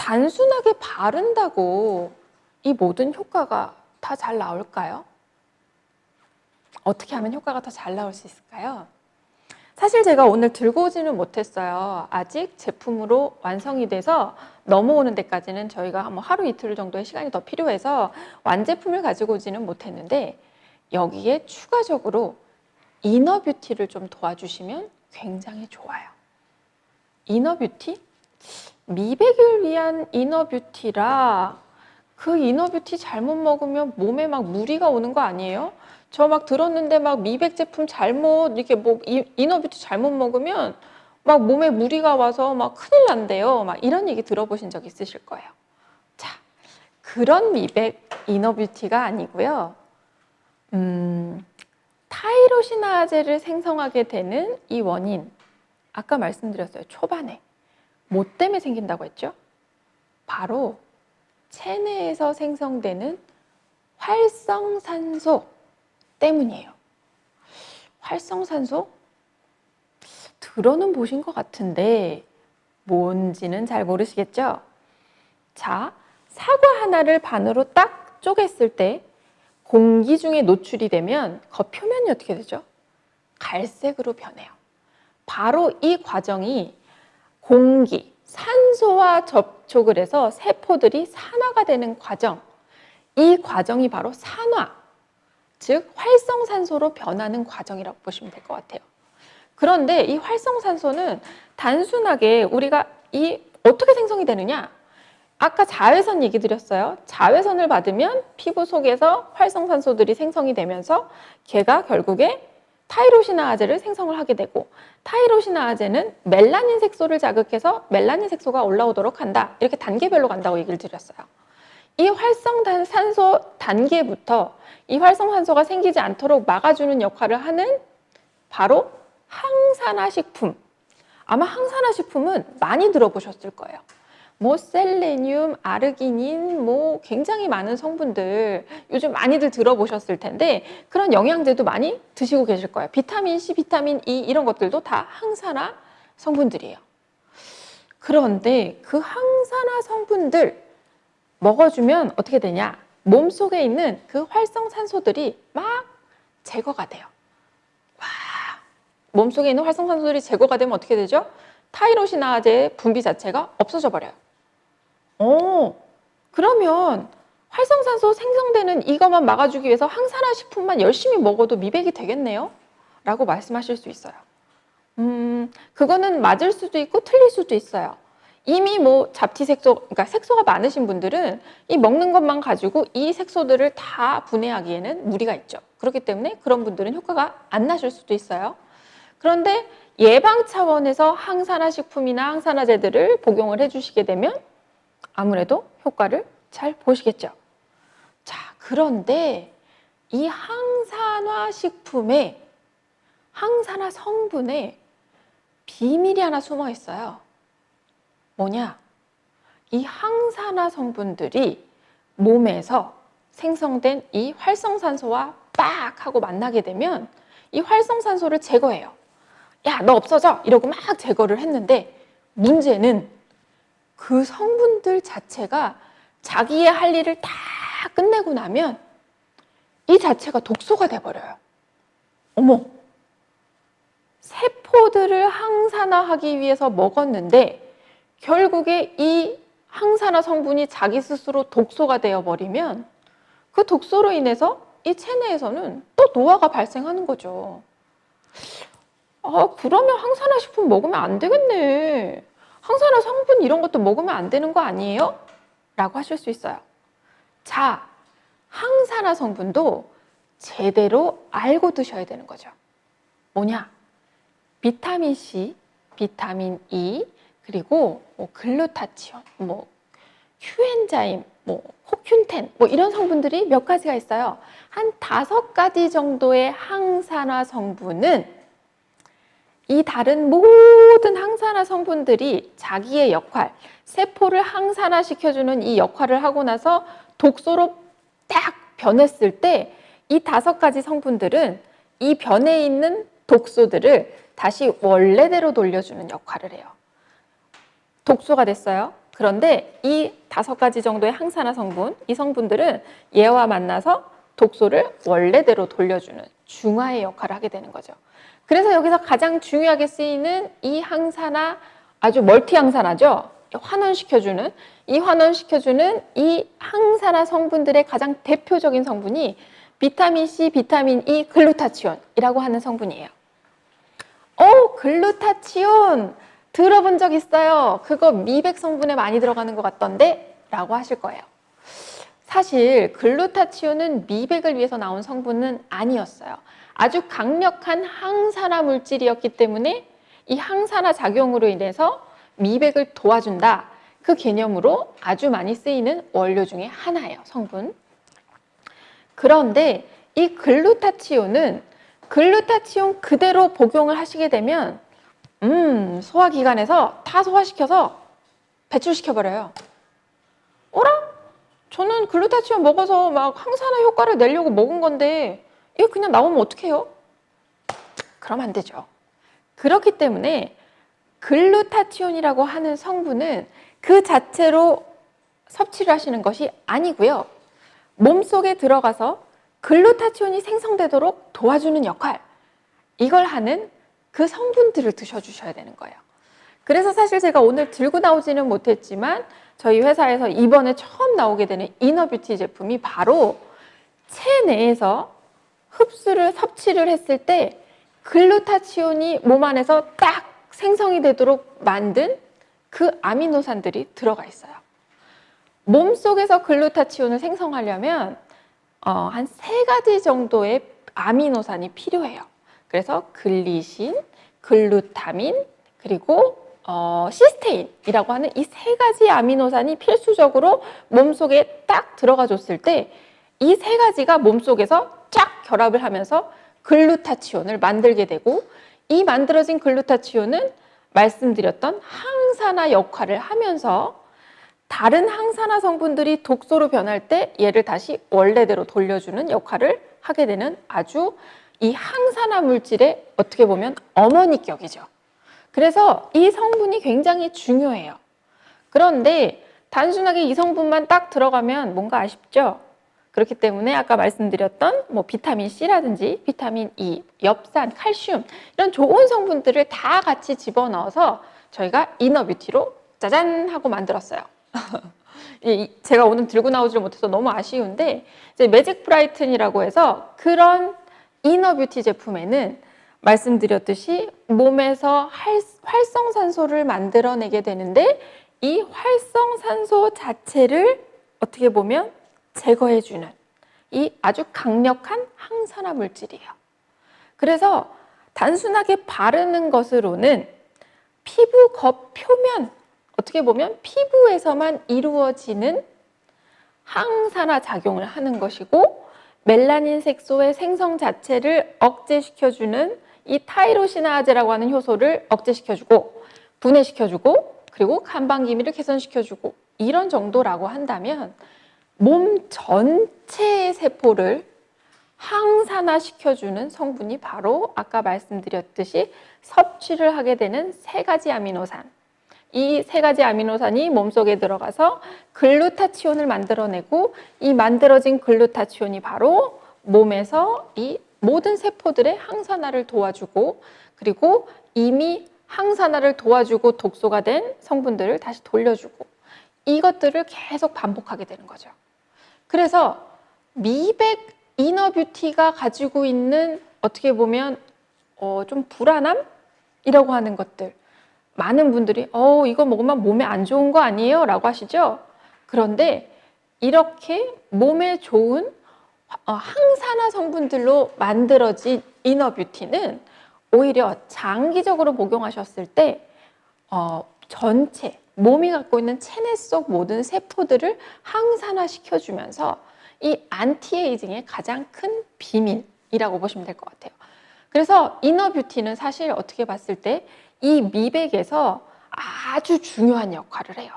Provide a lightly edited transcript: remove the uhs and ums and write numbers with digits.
단순하게 바른다고 이 모든 효과가 다 잘 나올까요? 어떻게 하면 효과가 더 잘 나올 수 있을까요? 사실 제가 오늘 들고 오지는 못했어요. 아직 제품으로 완성이 돼서 넘어오는 데까지는 저희가 뭐 하루 이틀 정도의 시간이 더 필요해서 완제품을 가지고 오지는 못했는데, 여기에 추가적으로 이너뷰티를 좀 도와주시면 굉장히 좋아요. 이너뷰티? 미백을 위한 이너뷰티라 그 이너뷰티 잘못 먹으면 몸에 막 무리가 오는 거 아니에요? 저 막 들었는데 막 미백 제품 잘못 이렇게 뭐 이너뷰티 잘못 먹으면 막 몸에 무리가 와서 막 큰일 난대요. 막 이런 얘기 들어보신 적 있으실 거예요. 자, 그런 미백 이너뷰티가 아니고요. 타이로시나제를 생성하게 되는 이 원인, 아까 말씀드렸어요. 초반에 뭐 때문에 생긴다고 했죠? 바로 체내에서 생성되는 활성산소 때문이에요. 활성산소? 들어는 보신 것 같은데 뭔지는 잘 모르시겠죠? 자, 사과 하나를 반으로 딱 쪼갰을 때 공기 중에 노출이 되면 겉표면이 어떻게 되죠? 갈색으로 변해요. 바로 이 과정이 공기, 산소와 접촉을 해서 세포들이 산화가 되는 과정, 이 과정이 바로 산화, 즉 활성산소로 변하는 과정이라고 보시면 될 것 같아요. 그런데 이 활성산소는 단순하게 우리가 어떻게 생성이 되느냐? 아까 자외선 얘기 드렸어요. 자외선을 받으면 피부 속에서 활성산소들이 생성이 되면서 걔가 결국에 타이로시나아제를 생성을 하게 되고, 타이로시나아제는 멜라닌 색소를 자극해서 멜라닌 색소가 올라오도록 한다. 이렇게 단계별로 간다고 얘기를 드렸어요. 이 활성산소 단계부터 이 활성산소가 생기지 않도록 막아주는 역할을 하는 바로 항산화식품. 아마 항산화식품은 많이 들어보셨을 거예요. 뭐 셀레늄, 아르기닌, 뭐 굉장히 많은 성분들 요즘 많이들 들어보셨을 텐데, 그런 영양제도 많이 드시고 계실 거예요. 비타민 C, 비타민 E 이런 것들도 다 항산화 성분들이에요. 그런데 그 항산화 성분들 먹어주면 어떻게 되냐? 몸속에 있는 그 활성산소들이 막 제거가 돼요. 와, 몸속에 있는 활성산소들이 제거가 되면 어떻게 되죠? 타이로시나아제의 분비 자체가 없어져 버려요. 그러면 활성산소 생성되는 이것만 막아주기 위해서 항산화 식품만 열심히 먹어도 미백이 되겠네요? 라고 말씀하실 수 있어요. 그거는 맞을 수도 있고 틀릴 수도 있어요. 이미 뭐 잡티 색소, 그러니까 색소가 많으신 분들은 이 먹는 것만 가지고 이 색소들을 다 분해하기에는 무리가 있죠. 그렇기 때문에 그런 분들은 효과가 안 나실 수도 있어요. 그런데 예방 차원에서 항산화 식품이나 항산화제들을 복용을 해주시게 되면 아무래도 효과를 잘 보시겠죠. 자, 그런데 이 항산화 식품에, 항산화 성분에 비밀이 하나 숨어 있어요. 뭐냐? 이 항산화 성분들이 몸에서 생성된 이 활성산소와 빡 하고 만나게 되면 이 활성산소를 제거해요. 야, 너 없어져! 이러고 막 제거를 했는데, 문제는 그 성분들 자체가 자기의 할 일을 다 끝내고 나면 이 자체가 독소가 돼버려요. 어머! 세포들을 항산화하기 위해서 먹었는데 결국에 이 항산화 성분이 자기 스스로 독소가 되어버리면 그 독소로 인해서 이 체내에서는 또 노화가 발생하는 거죠. 그러면 항산화 식품 먹으면 안 되겠네. 항산화 성분 이런 것도 먹으면 안 되는 거 아니에요? 라고 하실 수 있어요. 자, 항산화 성분도 제대로 알고 드셔야 되는 거죠. 뭐냐? 비타민 C, 비타민 E, 그리고 뭐 글루타치온, 뭐 큐엔자임, 뭐 호큐텐, 뭐 이런 성분들이 몇 가지가 있어요. 한 5가지 정도의 항산화 성분은 이 다른 모든 항산화 성분들이 자기의 역할, 세포를 항산화시켜주는 이 역할을 하고 나서 독소로 딱 변했을 때 이 5가지 성분들은 이 변에 있는 독소들을 다시 원래대로 돌려주는 역할을 해요. 독소가 됐어요. 그런데 이 5가지 정도의 항산화 성분, 이 성분들은 얘와 만나서 독소를 원래대로 돌려주는 중화의 역할을 하게 되는 거죠. 그래서 여기서 가장 중요하게 쓰이는 이 항산화, 아주 멀티 항산화죠. 환원시켜주는, 이 항산화 성분들의 가장 대표적인 성분이 비타민 C, 비타민 E, 글루타치온이라고 하는 성분이에요. 글루타치온 들어본 적 있어요. 그거 미백 성분에 많이 들어가는 것 같던데? 라고 하실 거예요. 사실 글루타치온은 미백을 위해서 나온 성분은 아니었어요. 아주 강력한 항산화 물질이었기 때문에 이 항산화 작용으로 인해서 미백을 도와준다. 그 개념으로 아주 많이 쓰이는 원료 중에 하나예요, 성분. 그런데 이 글루타치온 그대로 복용을 하시게 되면 소화기관에서 다 소화시켜서 배출시켜버려요. 어라? 저는 글루타치온 먹어서 막 항산화 효과를 내려고 먹은 건데 이거 그냥 나오면 어떡해요? 그럼 안 되죠. 그렇기 때문에 글루타치온이라고 하는 성분은 그 자체로 섭취를 하시는 것이 아니고요. 몸속에 들어가서 글루타치온이 생성되도록 도와주는 역할, 이걸 하는 그 성분들을 드셔주셔야 되는 거예요. 그래서 사실 제가 오늘 들고 나오지는 못했지만 저희 회사에서 이번에 처음 나오게 되는 이너뷰티 제품이 바로 체내에서 섭취를 했을 때 글루타치온이 몸 안에서 딱 생성이 되도록 만든 그 아미노산들이 들어가 있어요. 몸속에서 글루타치온을 생성하려면 한 3가지 정도의 아미노산이 필요해요. 그래서 글리신, 글루타민, 그리고 시스테인이라고 하는 이 3가지 아미노산이 필수적으로 몸속에 딱 들어가 줬을 때 이 3가지가 몸속에서 쫙 결합을 하면서 글루타치온을 만들게 되고, 이 만들어진 글루타치온은 말씀드렸던 항산화 역할을 하면서 다른 항산화 성분들이 독소로 변할 때 얘를 다시 원래대로 돌려주는 역할을 하게 되는 아주 이 항산화 물질의 어떻게 보면 어머니격이죠. 그래서 이 성분이 굉장히 중요해요. 그런데 단순하게 이 성분만 딱 들어가면 뭔가 아쉽죠? 그렇기 때문에 아까 말씀드렸던 비타민 C라든지 비타민 E, 엽산, 칼슘 이런 좋은 성분들을 다 같이 집어넣어서 저희가 이너뷰티로 짜잔 하고 만들었어요. 제가 오늘 들고 나오지를 못해서 너무 아쉬운데, 이제 매직 브라이튼이라고 해서 그런 이너뷰티 제품에는 말씀드렸듯이 몸에서 활성산소를 만들어내게 되는데, 이 활성산소 자체를 어떻게 보면 제거해주는 이 아주 강력한 항산화 물질이에요. 그래서 단순하게 바르는 것으로는 피부 겉표면, 어떻게 보면 피부에서만 이루어지는 항산화 작용을 하는 것이고, 멜라닌 색소의 생성 자체를 억제시켜주는 이 타이로시나아제라고 하는 효소를 억제시켜주고 분해시켜주고, 그리고 간방기미를 개선시켜주고, 이런 정도라고 한다면 몸 전체의 세포를 항산화시켜주는 성분이 바로 아까 말씀드렸듯이 섭취를 하게 되는 3가지 아미노산, 이 3가지 아미노산이 몸속에 들어가서 글루타치온을 만들어내고, 이 만들어진 글루타치온이 바로 몸에서 이 모든 세포들의 항산화를 도와주고, 그리고 이미 항산화를 도와주고 독소가 된 성분들을 다시 돌려주고, 이것들을 계속 반복하게 되는 거죠. 그래서 미백 이너뷰티가 가지고 있는 어떻게 보면 좀 불안함이라고 하는 것들, 많은 분들이 이거 먹으면 몸에 안 좋은 거 아니에요? 라고 하시죠? 그런데 이렇게 몸에 좋은 항산화 성분들로 만들어진 이너뷰티는 오히려 장기적으로 복용하셨을 때 전체 몸이 갖고 있는 체내 속 모든 세포들을 항산화시켜주면서 이 안티에이징의 가장 큰 비밀이라고 보시면 될 것 같아요. 그래서 이너뷰티는 사실 어떻게 봤을 때 이 미백에서 아주 중요한 역할을 해요.